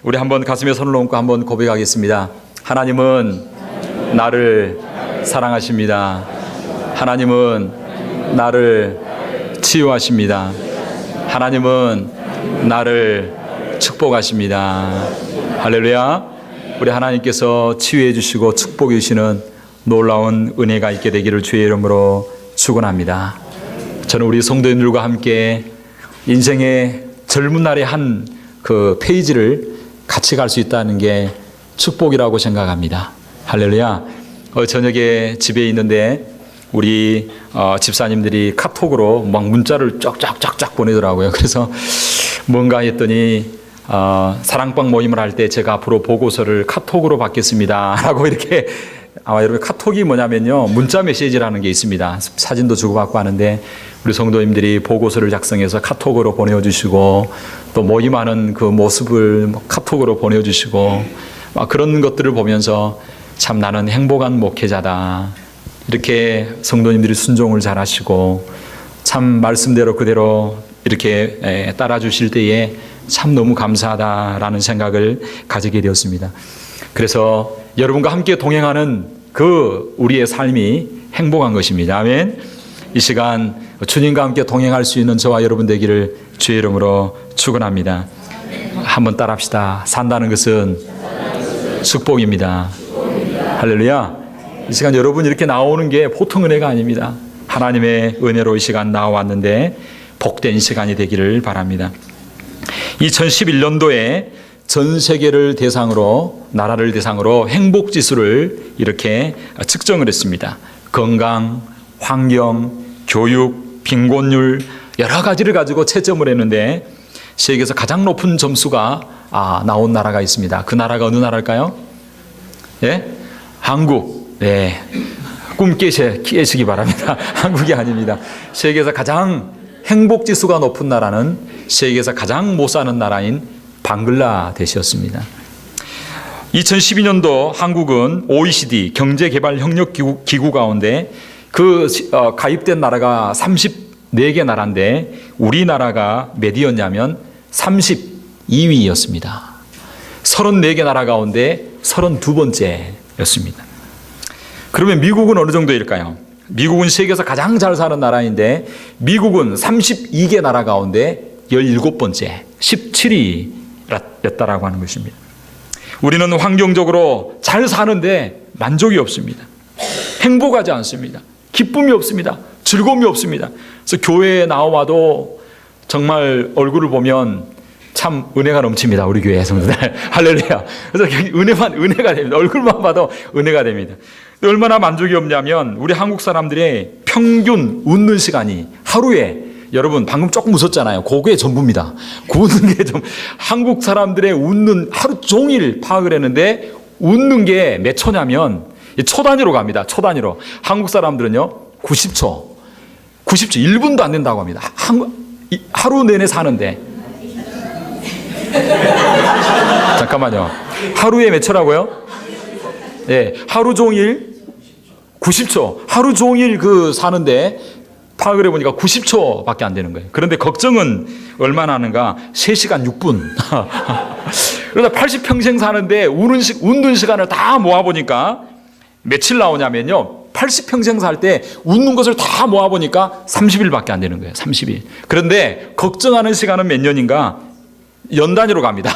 우리 한번 가슴에 손을 얹고 한번 고백하겠습니다. 하나님은 나를 사랑하십니다. 하나님은 나를 치유하십니다. 하나님은 나를 축복하십니다. 할렐루야. 우리 하나님께서 치유해 주시고 축복해 주시는 놀라운 은혜가 있게 되기를 주의 이름으로 축원합니다. 저는 우리 성도님들과 함께 인생의 젊은 날의 한 그 페이지를 같이 갈 수 있다는 게 축복이라고 생각합니다. 할렐루야. 저녁에 집에 있는데 우리 집사님들이 카톡으로 막 문자를 쫙쫙쫙쫙 보내더라고요. 그래서 뭔가 했더니 사랑방 모임을 할 때 제가 앞으로 보고서를 카톡으로 받겠습니다 라고 이렇게. 여러분, 카톡이 뭐냐면요, 문자 메시지라는 게 있습니다. 사진도 주고받고 하는데 우리 성도님들이 보고서를 작성해서 카톡으로 보내주시고 또 모임하는 그 모습을 카톡으로 보내주시고 그런 것들을 보면서 참 나는 행복한 목회자다, 이렇게 성도님들이 순종을 잘 하시고 참 말씀대로 그대로 이렇게 따라주실 때에 참 너무 감사하다라는 생각을 가지게 되었습니다. 그래서 여러분과 함께 동행하는 그 우리의 삶이 행복한 것입니다. 아멘. 이 시간 주님과 함께 동행할 수 있는 저와 여러분 되기를 주의 이름으로 축원합니다. 한번 따라합시다. 산다는 것은 축복입니다. 할렐루야. 이 시간 여러분 이렇게 나오는 게 보통 은혜가 아닙니다. 하나님의 은혜로 이 시간 나왔는데 복된 시간이 되기를 바랍니다. 2011년도에 전 세계를 대상으로, 나라를 대상으로 행복지수를 이렇게 측정을 했습니다. 건강, 환경, 교육, 빈곤율 여러 가지를 가지고 채점을 했는데 세계에서 가장 높은 점수가 나온 나라가 있습니다. 그 나라가 어느 나라일까요? 예? 한국. 네. 꿈 깨시기 바랍니다. 한국이 아닙니다. 세계에서 가장 행복지수가 높은 나라는 세계에서 가장 못 사는 나라인 방글라데시였습니다. 2012년도 한국은 OECD 경제개발협력기구 가운데 가입된 나라가 34개 나라인데 우리나라가 몇이었냐면 32위였습니다. 34개 나라 가운데 32번째였습니다. 그러면 미국은 어느 정도일까요? 미국은 세계에서 가장 잘 사는 나라인데 미국은 32개 나라 가운데 17번째, 17위였다라고 하는 것입니다. 우리는 환경적으로 잘 사는데 만족이 없습니다. 행복하지 않습니다. 기쁨이 없습니다. 즐거움이 없습니다. 그래서 교회에 나와도 정말 얼굴을 보면 참 은혜가 넘칩니다. 우리 교회 성도들. 할렐루야. 그래서 은혜가 됩니다. 얼굴만 봐도 은혜가 됩니다. 얼마나 만족이 없냐면 우리 한국 사람들의 평균 웃는 시간이 하루에, 여러분 방금 조금 웃었잖아요. 그게 전부입니다. 웃는 게 한국 사람들의 웃는 하루 종일 파악을 했는데 웃는 게 몇 초냐면 초 단위로 갑니다. 초 단위로. 한국 사람들은요 90초 1분도 안 된다고 합니다. 하루 내내 사는데. 잠깐만요. 하루에 몇 초라고요? 네, 하루 종일 90초. 하루 종일 사는데 파악을 해보니까 90초밖에 안 되는 거예요. 그런데 걱정은 얼마나 하는가? 3시간 6분. 그러다 80평생 사는데 웃는 시간을 다 모아보니까 며칠 나오냐면요. 80평생 살 때 웃는 것을 다 모아보니까 30일밖에 안 되는 거예요. 30일. 그런데 걱정하는 시간은 몇 년인가? 연 단위로 갑니다.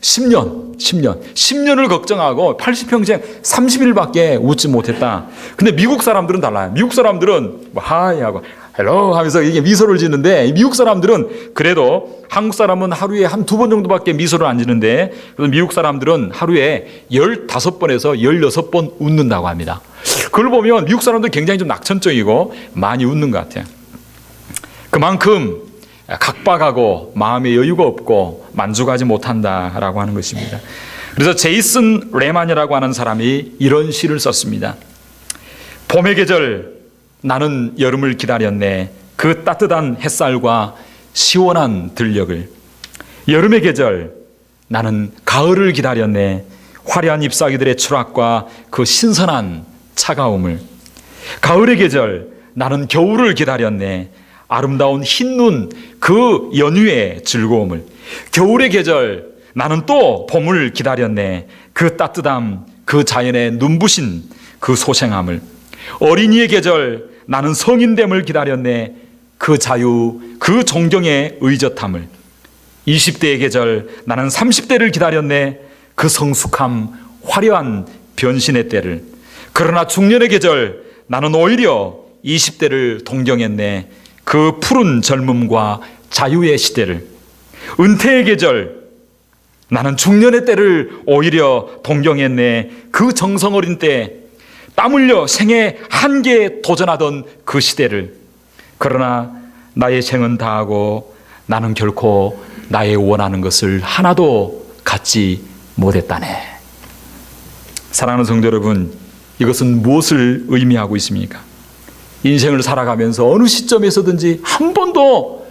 10년을 걱정하고 80평생 30일밖에 웃지 못했다. 근데 미국 사람들은 달라요. 미국 사람들은 하이 하고 헬로 하면서 이게 미소를 짓는데 미국 사람들은 그래도 한국 사람은 하루에 한 2번 정도밖에 미소를 안 짓는데 미국 사람들은 하루에 15번에서 16번 웃는다고 합니다. 그걸 보면 미국 사람들 굉장히 좀 낙천적이고 많이 웃는 것 같아요. 그만큼 각박하고 마음의 여유가 없고 만족하지 못한다라고 하는 것입니다. 그래서 제이슨 레만이라고 하는 사람이 이런 시를 썼습니다. 봄의 계절 나는 여름을 기다렸네. 그 따뜻한 햇살과 시원한 들녘을. 여름의 계절 나는 가을을 기다렸네. 화려한 잎사귀들의 추락과 그 신선한 차가움을. 가을의 계절 나는 겨울을 기다렸네. 아름다운 흰 눈 그 연휴의 즐거움을. 겨울의 계절 나는 또 봄을 기다렸네. 그 따뜻함, 그 자연의 눈부신 그 소생함을. 어린이의 계절, 나는 성인됨을 기다렸네. 그 자유, 그 존경의 의젓함을. 20대의 계절, 나는 30대를 기다렸네. 그 성숙함, 화려한 변신의 때를. 그러나 중년의 계절, 나는 오히려 20대를 동경했네. 그 푸른 젊음과 자유의 시대를. 은퇴의 계절, 나는 중년의 때를 오히려 동경했네. 그 정성 어린 때, 땀 흘려 생의 한계에 도전하던 그 시대를. 그러나 나의 생은 다하고 나는 결코 나의 원하는 것을 하나도 갖지 못했다네. 사랑하는 성도 여러분, 이것은 무엇을 의미하고 있습니까? 인생을 살아가면서 어느 시점에서든지 한 번도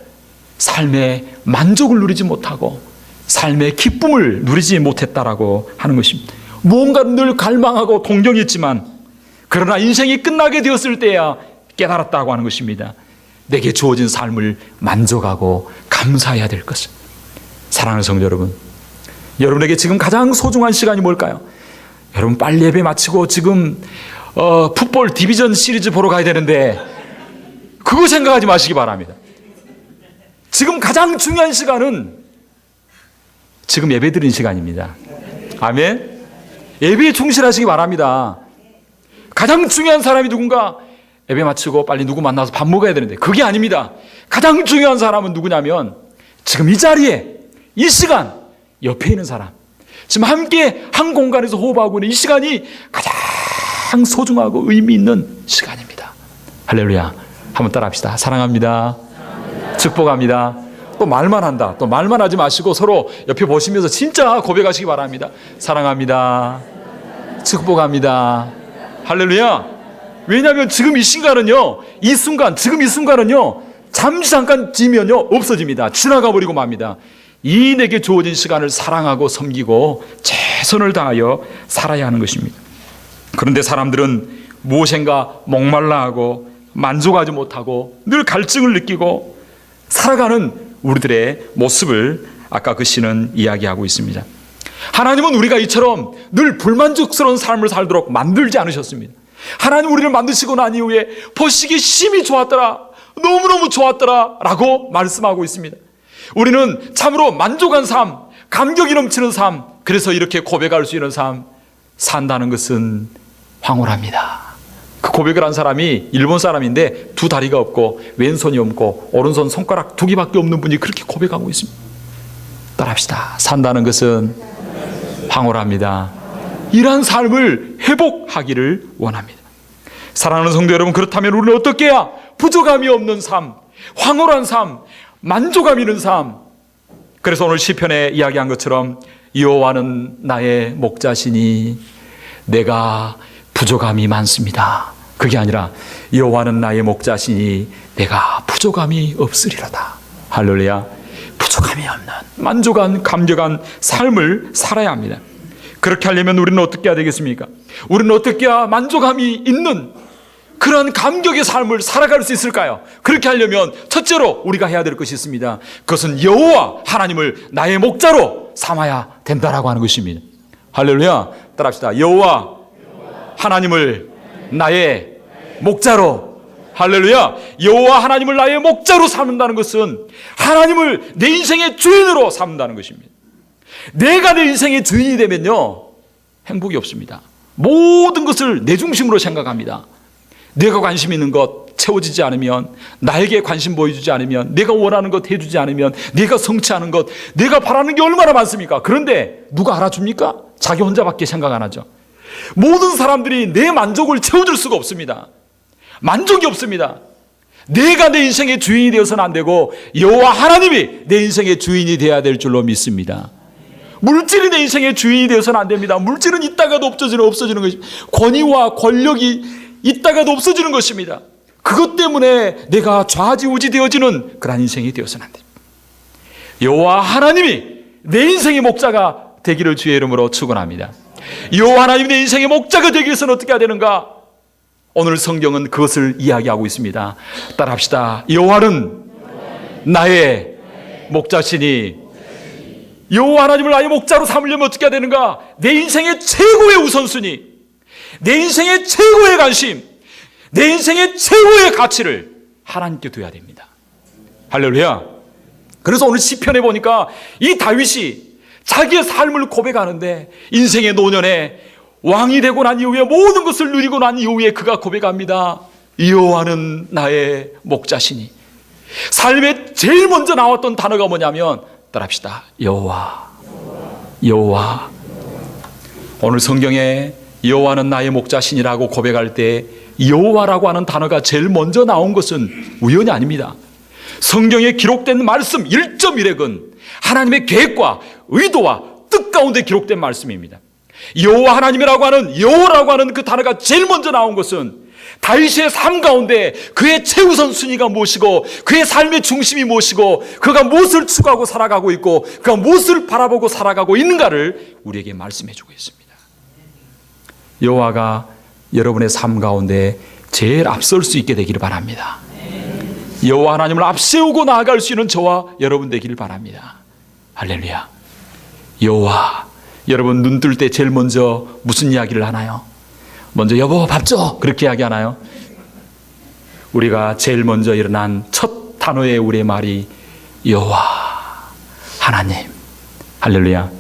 삶의 만족을 누리지 못하고 삶의 기쁨을 누리지 못했다라고 하는 것입니다. 무언가를 늘 갈망하고 동경했지만 그러나 인생이 끝나게 되었을 때야 깨달았다고 하는 것입니다. 내게 주어진 삶을 만족하고 감사해야 될 것을. 사랑하는 성도 여러분, 여러분에게 지금 가장 소중한 시간이 뭘까요? 여러분 빨리 예배 마치고 지금 풋볼 디비전 시리즈 보러 가야 되는데 그거 생각하지 마시기 바랍니다. 지금 가장 중요한 시간은 지금 예배 드리는 시간입니다. 아멘. 예배에 충실하시기 바랍니다. 가장 중요한 사람이 누군가? 예배 마치고 빨리 누구 만나서 밥 먹어야 되는데 그게 아닙니다. 가장 중요한 사람은 누구냐면 지금 이 자리에 이 시간 옆에 있는 사람, 지금 함께 한 공간에서 호흡하고 있는 이 시간이 가장 소중하고 의미 있는 시간입니다. 할렐루야. 한번 따라합시다. 사랑합니다. 축복합니다. 또 말만 한다. 또 말만 하지 마시고 서로 옆에 보시면서 진짜 고백하시기 바랍니다. 사랑합니다. 축복합니다. 할렐루야. 왜냐하면 지금 이 순간은요, 이 순간, 지금 이 순간은요, 잠시 잠깐 지면요, 없어집니다. 지나가 버리고 맙니다. 이 내게 주어진 시간을 사랑하고 섬기고 최선을 다하여 살아야 하는 것입니다. 그런데 사람들은 무엇인가 목말라하고 만족하지 못하고 늘 갈증을 느끼고 살아가는 우리들의 모습을 아까 그 시는 이야기하고 있습니다. 하나님은 우리가 이처럼 늘 불만족스러운 삶을 살도록 만들지 않으셨습니다. 하나님 우리를 만드시고 난 이후에 보시기 심히 좋았더라, 너무너무 좋았더라 라고 말씀하고 있습니다. 우리는 참으로 만족한 삶, 감격이 넘치는 삶, 그래서 이렇게 고백할 수 있는 삶 산다는 것은 황홀합니다. 그 고백을 한 사람이 일본 사람인데 두 다리가 없고 왼손이 없고 오른손 손가락 두 개밖에 없는 분이 그렇게 고백하고 있습니다. 따라합시다. 산다는 것은 황홀합니다. 이러한 삶을 회복하기를 원합니다. 사랑하는 성도 여러분, 그렇다면 우리는 어떻게 해야 부족함이 없는 삶, 황홀한 삶, 만족감 있는 삶. 그래서 오늘 시편에 이야기한 것처럼 여호와는 나의 목자시니 내가 부족함이 많습니다. 그게 아니라 여호와는 나의 목자시니 내가 부족함이 없으리로다. 할렐루야. 부족함이 없는 만족한 감격한 삶을 살아야 합니다. 그렇게 하려면 우리는 어떻게 해야 되겠습니까? 우리는 어떻게 해야 만족함이 있는 그런 감격의 삶을 살아갈 수 있을까요? 그렇게 하려면 첫째로 우리가 해야 될 것이 있습니다. 그것은 여호와 하나님을 나의 목자로 삼아야 된다라고 하는 것입니다. 할렐루야. 따라합시다. 여호와 하나님을 나의 목자로. 할렐루야. 여호와 하나님을 나의 목자로 삼는다는 것은 하나님을 내 인생의 주인으로 삼는다는 것입니다. 내가 내 인생의 주인이 되면요, 행복이 없습니다. 모든 것을 내 중심으로 생각합니다. 내가 관심 있는 것 채워지지 않으면, 나에게 관심 보여주지 않으면, 내가 원하는 것 해주지 않으면, 내가 성취하는 것, 내가 바라는 게 얼마나 많습니까? 그런데 누가 알아줍니까? 자기 혼자밖에 생각 안 하죠. 모든 사람들이 내 만족을 채워줄 수가 없습니다. 만족이 없습니다. 내가 내 인생의 주인이 되어서는 안 되고 여호와 하나님이 내 인생의 주인이 되어야 될 줄로 믿습니다. 물질이 내 인생의 주인이 되어서는 안 됩니다. 물질은 있다가도 없어지는 것입니다. 권위와 권력이 있다가도 없어지는 것입니다. 그것 때문에 내가 좌지우지 되어지는 그런 인생이 되어서는 안 됩니다. 여호와 하나님이 내 인생의 목자가 되기를 주의 이름으로 축원합니다. 여호와 하나님이 내 인생의 목자가 되기 위해서는 어떻게 해야 되는가? 오늘 성경은 그것을 이야기하고 있습니다. 따라합시다. 여호와는 나의 목자시니 여호와 하나님을 나의 목자로 삼으려면 어떻게 해야 되는가? 내 인생의 최고의 우선순위, 내 인생의 최고의 관심, 내 인생의 최고의 가치를 하나님께 둬야 됩니다. 할렐루야. 그래서 오늘 시편에 보니까 이 다윗이 자기의 삶을 고백하는데, 인생의 노년에 왕이 되고 난 이후에 모든 것을 누리고 난 이후에 그가 고백합니다. 여호와는 나의 목자시니. 삶에 제일 먼저 나왔던 단어가 뭐냐면, 따라합시다. 여호와. 여호와. 오늘 성경에 여호와는 나의 목자신이라고 고백할 때 여호와라고 하는 단어가 제일 먼저 나온 것은 우연이 아닙니다. 성경에 기록된 말씀 1.1핵은 하나님의 계획과 의도와 뜻 가운데 기록된 말씀입니다. 여호와 하나님이라고 하는, 여호라고 하는 그 단어가 제일 먼저 나온 것은 다윗의 삶 가운데 그의 최우선 순위가 무엇이고, 그의 삶의 중심이 무엇이고, 그가 무엇을 추구하고 살아가고 있고, 그가 무엇을 바라보고 살아가고 있는가를 우리에게 말씀해 주고 있습니다. 여호와가 여러분의 삶 가운데 제일 앞설 수 있게 되기를 바랍니다. 여호와 하나님을 앞세우고 나아갈 수 있는 저와 여러분 되기를 바랍니다. 할렐루야. 여호와. 여러분 눈 뜰 때 제일 먼저 무슨 이야기를 하나요? 먼저 여보 밥 줘, 그렇게 이야기하나요? 우리가 제일 먼저 일어난 첫 단어의 우리의 말이 여호와 하나님. 할렐루야.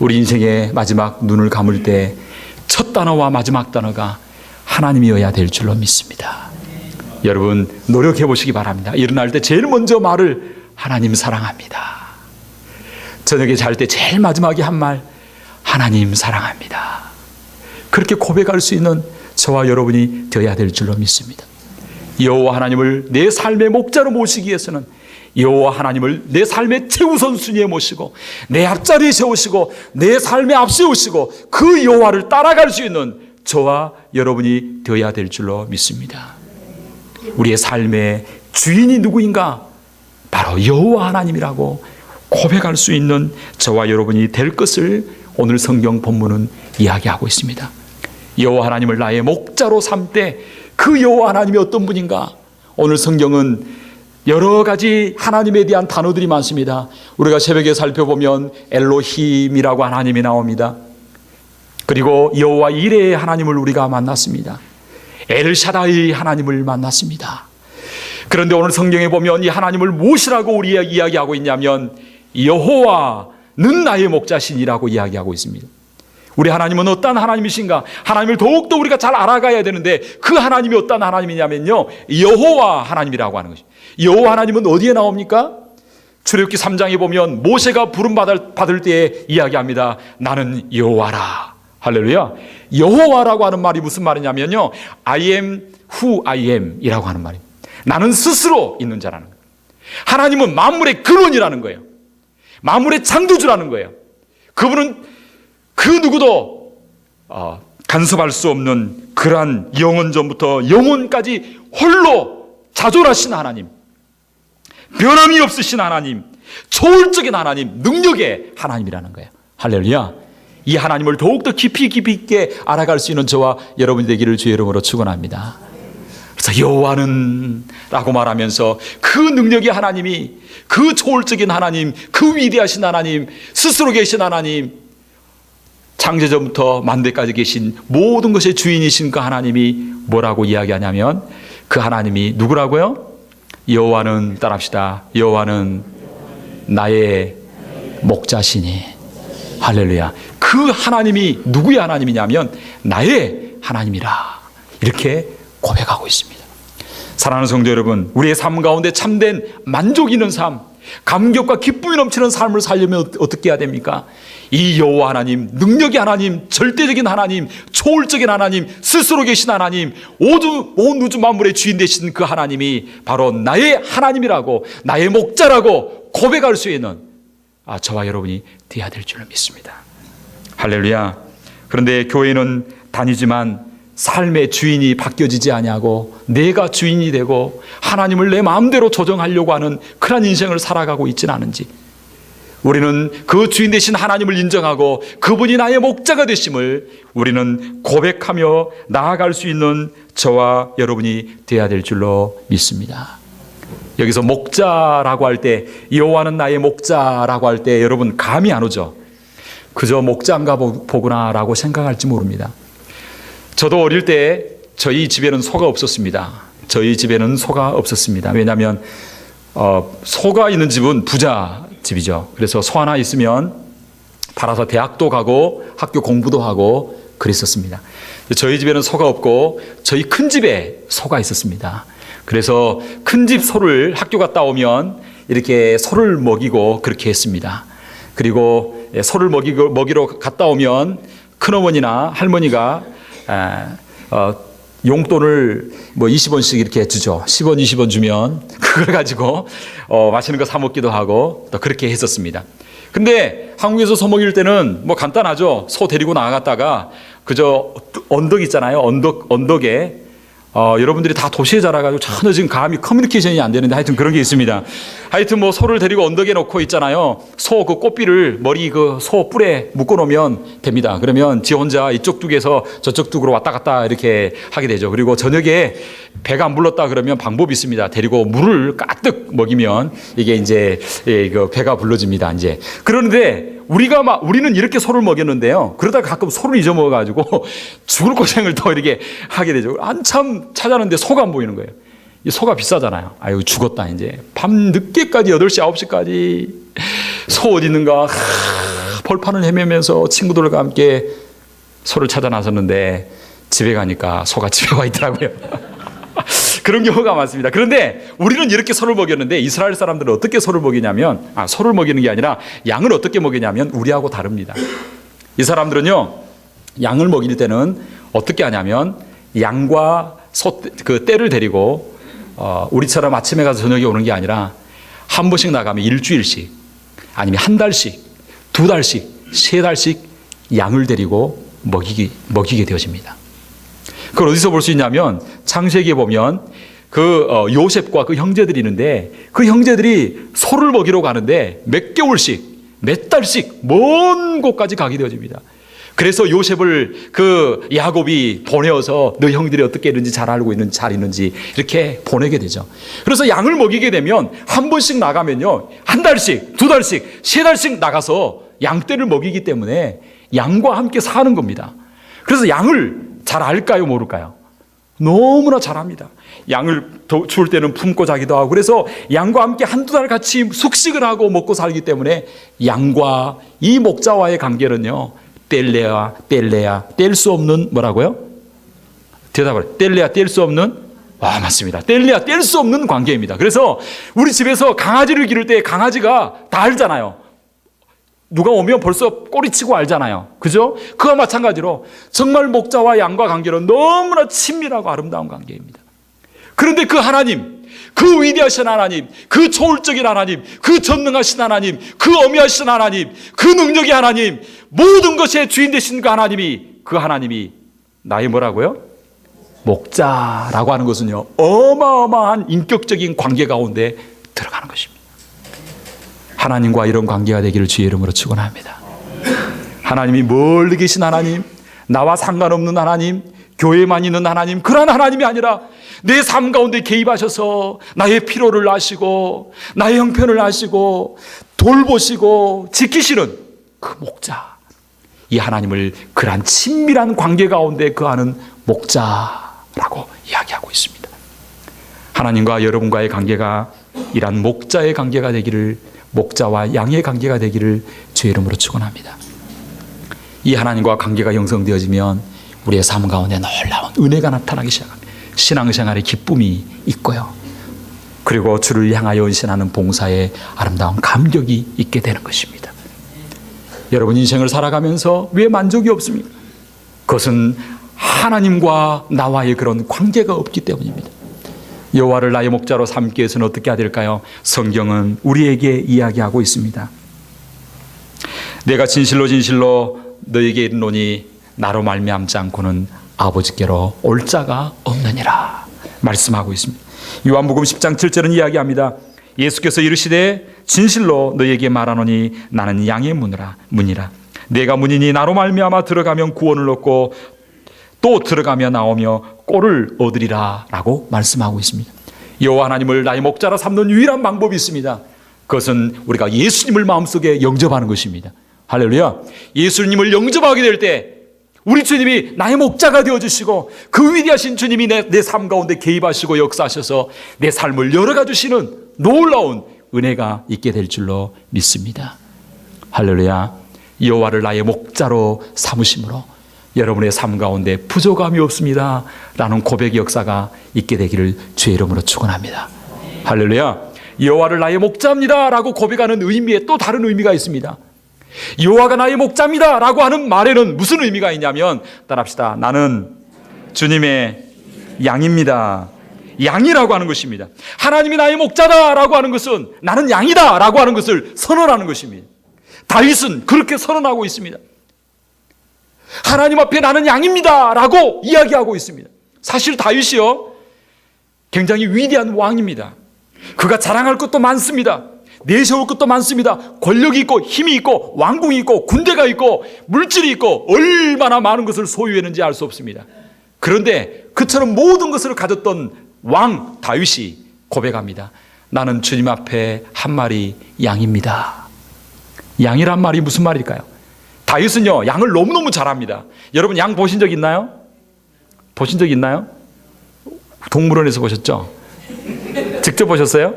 우리 인생의 마지막 눈을 감을 때 첫 단어와 마지막 단어가 하나님이어야 될 줄로 믿습니다. 여러분 노력해 보시기 바랍니다. 일어날 때 제일 먼저 말을 하나님 사랑합니다. 저녁에 잘 때 제일 마지막에 한 말 하나님 사랑합니다. 그렇게 고백할 수 있는 저와 여러분이 되어야 될 줄로 믿습니다. 여호와 하나님을 내 삶의 목자로 모시기 위해서는 여호와 하나님을 내 삶의 최우선 순위에 모시고, 내 앞자리에 세우시고, 내 삶에 앞세우시고, 그 여호와를 따라갈 수 있는 저와 여러분이 되어야 될 줄로 믿습니다. 우리의 삶의 주인이 누구인가? 바로 여호와 하나님이라고 고백할 수 있는 저와 여러분이 될 것을 오늘 성경 본문은 이야기하고 있습니다. 여호와 하나님을 나의 목자로 삼되 그 여호와 하나님이 어떤 분인가? 오늘 성경은 여러 가지 하나님에 대한 단어들이 많습니다. 우리가 새벽에 살펴보면 엘로힘이라고 하나님이 나옵니다. 그리고 여호와 이레의 하나님을 우리가 만났습니다. 엘샤다이 하나님을 만났습니다. 그런데 오늘 성경에 보면 이 하나님을 무엇이라고 우리가 이야기하고 있냐면 여호와는 나의 목자신이라고 이야기하고 있습니다. 우리 하나님은 어떤 하나님이신가? 하나님을 더욱더 우리가 잘 알아가야 되는데 그 하나님이 어떤 하나님이냐면요, 여호와 하나님이라고 하는 것입니다. 여호와 하나님은 어디에 나옵니까? 출애굽기 3장에 보면 모세가 부름 받을 때에 이야기합니다. 나는 여호와라. 할렐루야. 여호와라고 하는 말이 무슨 말이냐면요, I am who I am 이라고 하는 말입니다. 나는 스스로 있는 자라는 거예요. 하나님은 만물의 근원이라는 거예요. 만물의 창조주라는 거예요. 그분은 그 누구도 간섭할 수 없는 그러한 영원 전부터 영원까지 홀로 자존하신 하나님, 변함이 없으신 하나님, 초월적인 하나님, 능력의 하나님이라는 거예요. 할렐루야. 이 하나님을 더욱더 깊이 있게 알아갈 수 있는 저와 여러분이 되기를 주의 이름으로 축원합니다. 그래서 여호와는 라고 말하면서 그 능력의 하나님이, 그 초월적인 하나님, 그 위대하신 하나님, 스스로 계신 하나님, 창세전부터 만대까지 계신 모든 것의 주인이신 그 하나님이 뭐라고 이야기하냐면 그 하나님이 누구라고요? 여호와는, 따라합시다. 여호와는 나의 목자시니. 할렐루야. 그 하나님이 누구의 하나님이냐면 나의 하나님이라, 이렇게 고백하고 있습니다. 사랑하는 성도 여러분, 우리의 삶 가운데 참된 만족 있는 삶, 감격과 기쁨이 넘치는 삶을 살려면 어떻게 해야 됩니까? 이 여호와 하나님, 능력의 하나님, 절대적인 하나님, 초월적인 하나님, 스스로 계신 하나님, 온 우주 만물의 주인 되신 그 하나님이 바로 나의 하나님이라고, 나의 목자라고 고백할 수 있는 저와 여러분이 되어야 될 줄을 믿습니다. 할렐루야. 그런데 교회는 다니지만 삶의 주인이 바뀌어지지 아니하고 내가 주인이 되고 하나님을 내 마음대로 조정하려고 하는 그런 인생을 살아가고 있지는 않은지, 우리는 그 주인 되신 하나님을 인정하고 그분이 나의 목자가 되심을 우리는 고백하며 나아갈 수 있는 저와 여러분이 되어야 될 줄로 믿습니다. 여기서 목자라고 할 때, 여호와는 나의 목자라고 할 때 여러분 감이 안 오죠? 그저 목자인가 보구나라고 생각할지 모릅니다. 저도 어릴 때 저희 집에는 소가 없었습니다. 저희 집에는 소가 없었습니다. 왜냐하면 소가 있는 집은 부자 집이죠. 그래서 소 하나 있으면 팔아서 대학도 가고 학교 공부도 하고 그랬었습니다. 저희 집에는 소가 없고 저희 큰 집에 소가 있었습니다. 그래서 큰 집 소를 학교 갔다 오면 이렇게 소를 먹이고 그렇게 했습니다. 그리고 소를 먹이러 갔다 오면 큰어머니나 할머니가 용돈을 뭐 20원씩 이렇게 주죠. 10원, 20원 주면 그걸 가지고 맛있는 거 사 먹기도 하고 또 그렇게 했었습니다. 근데 한국에서 소 먹일 때는 뭐 간단하죠. 소 데리고 나갔다가 그저 언덕 있잖아요. 언덕에 여러분들이 다 도시에 자라가지고 전혀 지금 감히 커뮤니케이션이 안 되는데 하여튼 그런 게 있습니다. 하여튼 뭐 소를 데리고 언덕에 놓고 있잖아요. 소 그 꽃비를 머리 그 소 뿔에 묶어 놓으면 됩니다. 그러면 지 혼자 이쪽 뚝에서 저쪽 뚝으로 왔다 갔다 이렇게 하게 되죠. 그리고 저녁에 배가 안 불렀다 그러면 방법이 있습니다. 데리고 물을 가득 먹이면 이게 이제 그 배가 불러집니다. 이제 그런데 우리는 이렇게 소를 먹였는데요. 그러다가 가끔 소를 잊어먹어가지고 죽을 고생을 더 이렇게 하게 되죠. 한참 찾았는데 소가 안 보이는 거예요. 이 소가 비싸잖아요. 아유, 죽었다, 이제. 밤 늦게까지 8시, 9시까지 소 어디 있는가 벌판을 헤매면서 친구들과 함께 소를 찾아 나섰는데 집에 가니까 소가 집에 와 있더라고요. 그런 경우가 많습니다. 그런데 우리는 이렇게 소를 먹였는데 이스라엘 사람들은 어떻게 소를 먹이냐면 소를 먹이는 게 아니라 양을 어떻게 먹이냐면 우리하고 다릅니다. 이 사람들은요, 양을 먹일 때는 어떻게 하냐면 양과 소 그 떼를 데리고 우리처럼 아침에 가서 저녁에 오는 게 아니라 한 번씩 나가면 일주일씩 아니면 한 달씩, 두 달씩, 세 달씩 양을 데리고 먹이게 되어집니다. 그걸 어디서 볼 수 있냐면 창세기에 보면 그 요셉과 그 형제들이 있는데 그 형제들이 소를 먹이러 가는데 몇 개월씩, 몇 달씩 먼 곳까지 가게 되어집니다. 그래서 요셉을 그 야곱이 보내어서 너 형들이 어떻게 있는지 잘 알고 있는지 잘 있는지 이렇게 보내게 되죠. 그래서 양을 먹이게 되면 한 번씩 나가면요, 한 달씩, 두 달씩, 세 달씩 나가서 양떼를 먹이기 때문에 양과 함께 사는 겁니다. 그래서 양을 잘 알까요, 모를까요? 너무나 잘합니다. 양을 추울 때는 품고 자기도 하고, 그래서 양과 함께 한두 달 같이 숙식을 하고 먹고 살기 때문에 양과 이 목자와의 관계는요, 뗄래야 뗄 수 없는 뭐라고요? 대답을 뗄래야 뗄 수 없는, 맞습니다. 뗄래야 뗄 수 없는 관계입니다. 그래서 우리 집에서 강아지를 기를 때 강아지가 다 알잖아요. 누가 오면 벌써 꼬리치고 알잖아요. 그죠? 그와 마찬가지로 정말 목자와 양과 관계는 너무나 친밀하고 아름다운 관계입니다. 그런데 그 하나님, 그 위대하신 하나님, 그 초월적인 하나님, 그 전능하신 하나님, 그 어미하신 하나님, 그 능력의 하나님, 모든 것의 주인 되신 그 하나님이 나의 뭐라고요? 목자라고 하는 것은요, 어마어마한 인격적인 관계 가운데 들어가는 것입니다. 하나님과 이런 관계가 되기를 주의 이름으로 축원합니다. 하나님이 멀리 계신 하나님, 나와 상관없는 하나님, 교회만 있는 하나님, 그런 하나님이 아니라 내 삶 가운데 개입하셔서 나의 필요를 아시고 나의 형편을 아시고 돌보시고 지키시는 그 목자, 이 하나님을 그러한 친밀한 관계 가운데 거하는 목자라고 이야기하고 있습니다. 하나님과 여러분과의 관계가 이러한 목자의 관계가 되기를, 목자와 양의 관계가 되기를 주의 이름으로 축원합니다. 이 하나님과 관계가 형성되어지면 우리의 삶 가운데 놀라운 은혜가 나타나기 시작합니다. 신앙생활의 기쁨이 있고요, 그리고 주를 향하여 헌신하는 봉사의 아름다운 감격이 있게 되는 것입니다. 여러분 인생을 살아가면서 왜 만족이 없습니까? 그것은 하나님과 나와의 그런 관계가 없기 때문입니다. 여호와를 나의 목자로 삼기 위해서는 어떻게 해야 될까요? 성경은 우리에게 이야기하고 있습니다. 내가 진실로 너에게 이르노니 나로 말미암지 않고는 아버지께로 올 자가 없느니라 말씀하고 있습니다. 요한복음 10장 7절은 이야기합니다. 예수께서 이르시되 진실로 너에게 말하노니 나는 양의 문이라. 내가 문이니 나로 말미암아 들어가면 구원을 얻고 또 들어가며 나오며 꼴을 얻으리라 라고 말씀하고 있습니다. 여호와 하나님을 나의 목자라 삼는 유일한 방법이 있습니다. 그것은 우리가 예수님을 마음속에 영접하는 것입니다. 할렐루야. 예수님을 영접하게 될 때 우리 주님이 나의 목자가 되어주시고 그 위대하신 주님이 내 삶 가운데 개입하시고 역사하셔서 내 삶을 열어가 주시는 놀라운 은혜가 있게 될 줄로 믿습니다. 할렐루야. 여호와를 나의 목자로 삼으심으로 여러분의 삶 가운데 부족함이 없습니다 라는 고백의 역사가 있게 되기를 주의 이름으로 축원합니다. 할렐루야. 여호와를 나의 목자입니다 라고 고백하는 의미에 또 다른 의미가 있습니다. 여호와가 나의 목자입니다 라고 하는 말에는 무슨 의미가 있냐면, 따라합시다. 나는 주님의 양입니다. 양이라고 하는 것입니다. 하나님이 나의 목자다 라고 하는 것은 나는 양이다 라고 하는 것을 선언하는 것입니다. 다윗은 그렇게 선언하고 있습니다. 하나님 앞에 나는 양입니다 라고 이야기하고 있습니다. 사실 다윗이요, 굉장히 위대한 왕입니다. 그가 자랑할 것도 많습니다. 내세울 것도 많습니다. 권력이 있고 힘이 있고 왕궁이 있고 군대가 있고 물질이 있고 얼마나 많은 것을 소유했는지 알 수 없습니다. 그런데 그처럼 모든 것을 가졌던 왕 다윗이 고백합니다. 나는 주님 앞에 한 마리 양입니다. 양이란 말이 무슨 말일까요? 다윗은요, 양을 너무너무 잘합니다. 여러분 양 보신 적 있나요? 보신 적 있나요? 동물원에서 보셨죠? 직접 보셨어요?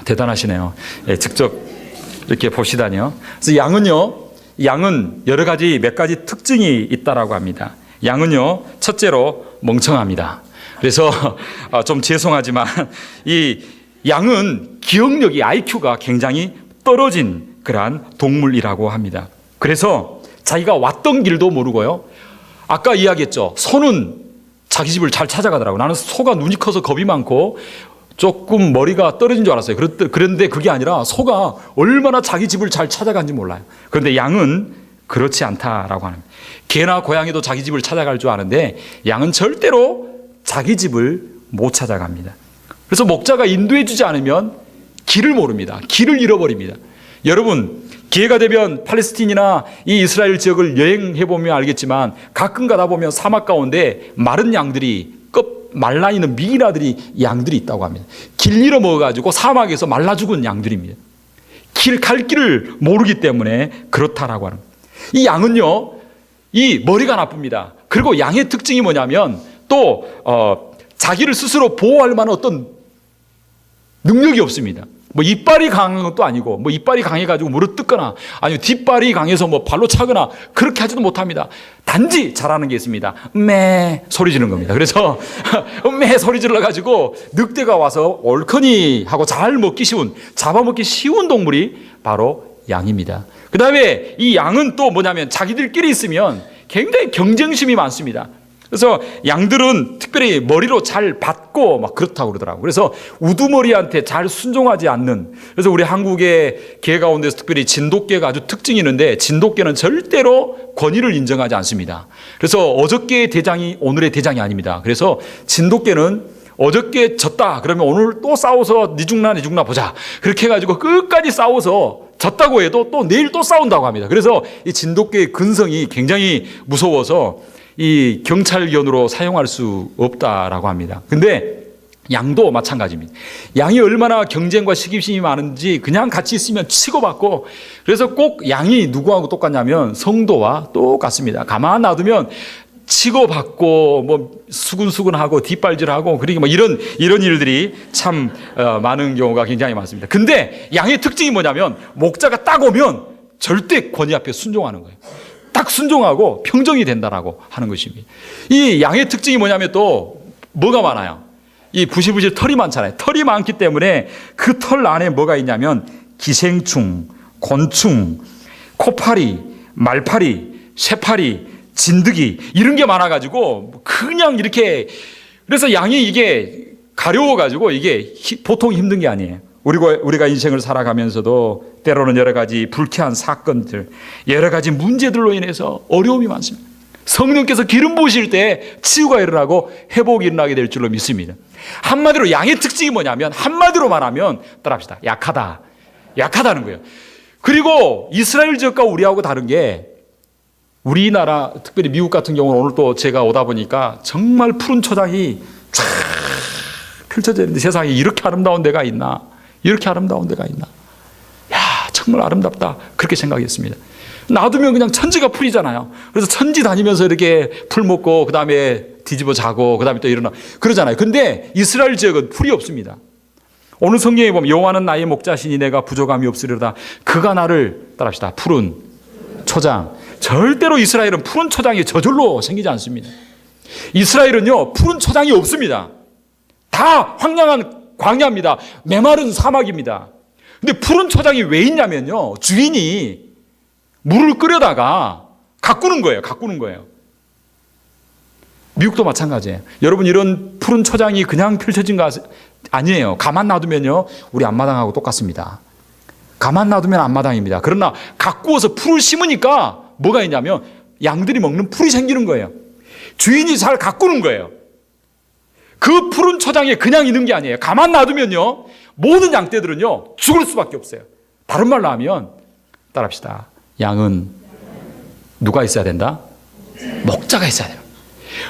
대단하시네요. 네, 직접 이렇게 보시다니요. 그래서 양은 여러 가지 몇 가지 특징이 있다라고 합니다. 양은요, 첫째로 멍청합니다. 그래서 좀 죄송하지만 이 양은 기억력이 IQ가 굉장히 떨어진 그러한 동물이라고 합니다. 그래서 자기가 왔던 길도 모르고요. 아까 이야기했죠. 소는 자기 집을 잘 찾아가더라고요. 나는 소가 눈이 커서 겁이 많고 조금 머리가 떨어진 줄 알았어요. 그런데 그게 아니라 소가 얼마나 자기 집을 잘 찾아간지 몰라요. 그런데 양은 그렇지 않다라고 합니다. 개나 고양이도 자기 집을 찾아갈 줄 아는데 양은 절대로 자기 집을 못 찾아갑니다. 그래서 목자가 인도해 주지 않으면 길을 모릅니다. 길을 잃어버립니다. 여러분, 기회가 되면 팔레스틴이나 이 이스라엘 지역을 여행해 보면 알겠지만 가끔 가다 보면 사막 가운데 마른 양들이 말라있는 미나들이 양들이 있다고 합니다. 길 잃어먹어가지고 사막에서 말라 죽은 양들입니다. 갈 길을 모르기 때문에 그렇다라고 하는 거예요. 이 양은요, 이 머리가 나쁩니다. 그리고 양의 특징이 뭐냐면 또 자기를 스스로 보호할 만한 어떤 능력이 없습니다. 뭐 이빨이 강한 것도 아니고 뭐 이빨이 강해가지고 물어뜯거나 아니면 뒷발이 강해서 뭐 발로 차거나 그렇게 하지도 못합니다. 단지 잘하는 게 있습니다. 매 소리 지르는 겁니다. 그래서 매 소리 질러가지고 늑대가 와서 얼큰이 하고 잘 먹기 쉬운, 잡아먹기 쉬운 동물이 바로 양입니다. 그 다음에 이 양은 또 뭐냐면 자기들끼리 있으면 굉장히 경쟁심이 많습니다. 그래서 양들은 특별히 머리로 잘 받고 막 그렇다고 그러더라고요. 그래서 우두머리한테 잘 순종하지 않는, 그래서 우리 한국의 개 가운데서 특별히 진돗개가 아주 특징이 있는데 진돗개는 절대로 권위를 인정하지 않습니다. 그래서 어저께의 대장이 오늘의 대장이 아닙니다. 그래서 진돗개는 어저께 졌다 그러면 오늘 또 싸워서 니 죽나 보자 그렇게 해가지고 끝까지 싸워서 졌다고 해도 또 내일 또 싸운다고 합니다. 그래서 이 진돗개의 근성이 굉장히 무서워서 이 경찰견으로 사용할 수 없다라고 합니다. 근데 양도 마찬가지입니다. 양이 얼마나 경쟁과 시기심이 많은지 그냥 같이 있으면 치고받고, 그래서 꼭 양이 누구하고 똑같냐면 성도와 똑같습니다. 가만 놔두면 치고받고 뭐 수근수근하고 뒷발질하고 그리고 뭐 이런 일들이 참 많은 경우가 굉장히 많습니다. 근데 양의 특징이 뭐냐면 목자가 딱 오면 절대 권위 앞에 순종하는 거예요. 딱 순종하고 평정이 된다라고 하는 것입니다. 이 양의 특징이 뭐냐면 또 뭐가 많아요. 이 부실부실 털이 많잖아요. 털이 많기 때문에 그 털 안에 뭐가 있냐면 기생충, 곤충, 코파리, 말파리, 쇠파리, 진드기 이런 게 많아가지고 그냥 이렇게, 그래서 양이 이게 가려워가지고 이게 보통 힘든 게 아니에요. 우리가 인생을 살아가면서도 때로는 여러 가지 불쾌한 사건들, 여러 가지 문제들로 인해서 어려움이 많습니다. 성령께서 기름 부으실 때 치유가 일어나고 회복이 일어나게 될 줄로 믿습니다. 한마디로 양의 특징이 뭐냐면, 한마디로 말하면 따라합시다. 약하다는 거예요. 그리고 이스라엘 지역과 우리하고 다른 게, 우리나라 특별히 미국 같은 경우는 오늘 또 제가 오다 보니까 정말 푸른 초장이 쫙 펼쳐져 있는데 세상에 이렇게 아름다운 데가 있나? 이렇게 아름다운 데가 있나? 야, 정말 아름답다. 그렇게 생각했습니다. 놔두면 그냥 천지가 풀이잖아요. 그래서 천지 다니면서 이렇게 풀 먹고 그 다음에 뒤집어 자고 그 다음에 또 일어나 그러잖아요. 근데 이스라엘 지역은 풀이 없습니다. 오늘 성경에 보면 여호와는 나의 목자시니 내가 부족함이 없으리로다. 그가 나를 따라합시다. 푸른 초장. 절대로 이스라엘은 푸른 초장이 저절로 생기지 않습니다. 이스라엘은요 푸른 초장이 없습니다. 다 황량한 광야입니다. 메마른 사막입니다. 근데 푸른 초장이 왜 있냐면요 주인이 물을 끓여다가 가꾸는 거예요. 미국도 마찬가지예요. 여러분 이런 푸른 초장이 그냥 펼쳐진 거 아니에요. 가만 놔두면요 우리 앞마당하고 똑같습니다. 가만 놔두면 앞마당입니다. 그러나 가꾸어서 풀을 심으니까 뭐가 있냐면 양들이 먹는 풀이 생기는 거예요. 주인이 잘 가꾸는 거예요. 그 푸른 초장에 그냥 있는 게 아니에요. 가만 놔두면요 모든 양떼들은요 죽을 수밖에 없어요. 다른 말로 하면 따라합시다. 양은 누가 있어야 된다? 목자가 있어야 돼요.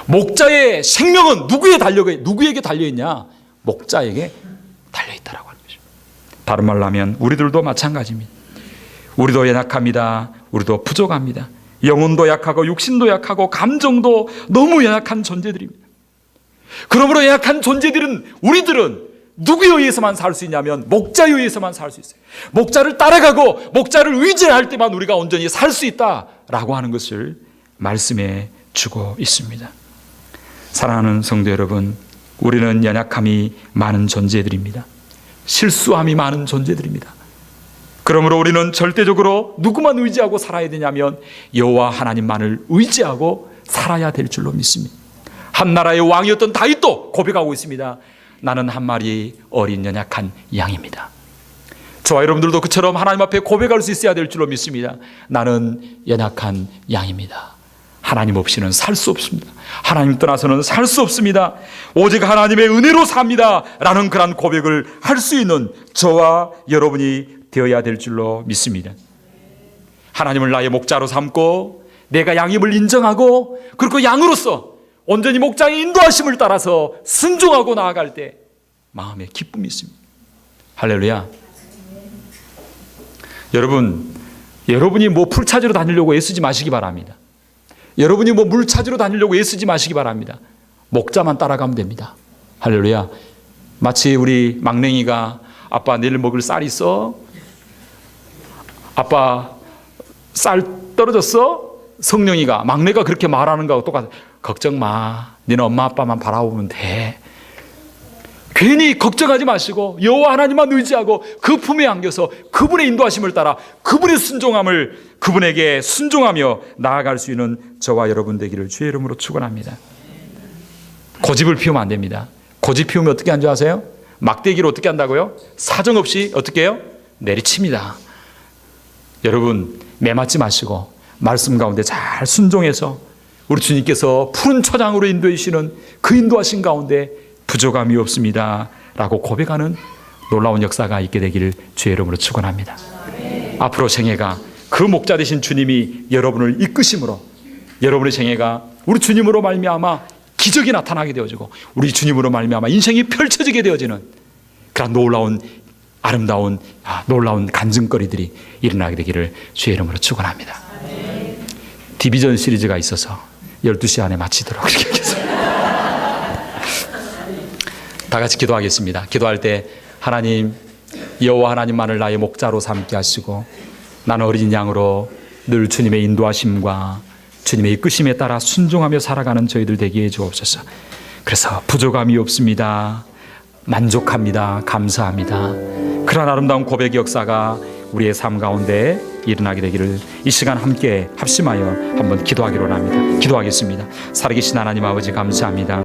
목자의 생명은 누구에게 달려있냐? 목자에게 달려있다라고 하는 거죠. 다른 말로 하면 우리들도 마찬가지입니다. 우리도 연약합니다. 우리도 부족합니다. 영혼도 약하고 육신도 약하고 감정도 너무 연약한 존재들입니다. 그러므로 연약한 존재들은 우리들은 누구에 의해서만 살 수 있냐면 목자에 의해서만 살 수 있어요. 목자를 따라가고 목자를 의지할 때만 우리가 온전히 살 수 있다라고 하는 것을 말씀해 주고 있습니다. 사랑하는 성도 여러분, 우리는 연약함이 많은 존재들입니다. 실수함이 많은 존재들입니다. 그러므로 우리는 절대적으로 누구만 의지하고 살아야 되냐면 여호와 하나님만을 의지하고 살아야 될 줄로 믿습니다. 한 나라의 왕이었던 다윗도 고백하고 있습니다. 나는 한 마리 어린 연약한 양입니다. 저와 여러분들도 그처럼 하나님 앞에 고백할 수 있어야 될 줄로 믿습니다. 나는 연약한 양입니다. 하나님 없이는 살 수 없습니다. 하나님 떠나서는 살 수 없습니다. 오직 하나님의 은혜로 삽니다 라는 그런 고백을 할 수 있는 저와 여러분이 되어야 될 줄로 믿습니다. 하나님을 나의 목자로 삼고 내가 양임을 인정하고 그리고 양으로서 온전히 목자의 인도하심을 따라서 순종하고 나아갈 때 마음에 기쁨이 있습니다. 할렐루야. 여러분이 뭐 풀 찾으러 다니려고 애쓰지 마시기 바랍니다. 여러분이 뭐 물 찾으러 다니려고 애쓰지 마시기 바랍니다. 목자만 따라가면 됩니다. 할렐루야. 마치 우리 막냉이가 아빠 내일 먹을 쌀 있어? 아빠 쌀 떨어졌어? 성령이가 막내가 그렇게 말하는 거하고 똑같아. 걱정 마. 너는 엄마 아빠만 바라보면 돼. 괜히 걱정하지 마시고 여호와 하나님만 의지하고 그 품에 안겨서 그분의 인도하심을 따라 그분의 순종함을 그분에게 순종하며 나아갈 수 있는 저와 여러분 되기를 주의 이름으로 축원합니다. 고집을 피우면 안 됩니다. 고집 피우면 어떻게 하는 줄 아세요? 막대기를 어떻게 한다고요? 사정없이 어떻게 해요? 내리칩니다. 여러분 매맞지 마시고 말씀 가운데 잘 순종해서 우리 주님께서 푸른 초장으로 인도해 주시는 그 인도하신 가운데 부족함이 없습니다 라고 고백하는 놀라운 역사가 있게 되기를 주의 이름으로 축원합니다. 앞으로 생애가 그 목자 되신 주님이 여러분을 이끄심으로 여러분의 생애가 우리 주님으로 말미암아 기적이 나타나게 되어지고 우리 주님으로 말미암아 인생이 펼쳐지게 되어지는 그런 아름다운 놀라운 간증거리들이 일어나게 되기를 주의 이름으로 축원합니다. 디비전 시리즈가 있어서 12시 안에 마치도록 그렇게 하겠습니다. 다 같이 기도하겠습니다. 기도할 때 하나님 여호와 하나님만을 나의 목자로 삼게 하시고 나는 어린 양으로 늘 주님의 인도하심과 주님의 이끄심에 따라 순종하며 살아가는 저희들 되게 해 주옵소서. 그래서 부족함이 없습니다. 만족합니다. 감사합니다. 그런 아름다운 고백의 역사가 우리의 삶 가운데 일어나게 되기를 이 시간 함께 합심하여 한번 기도하기로 합니다. 기도하겠습니다. 살아계신 하나님 아버지 감사합니다.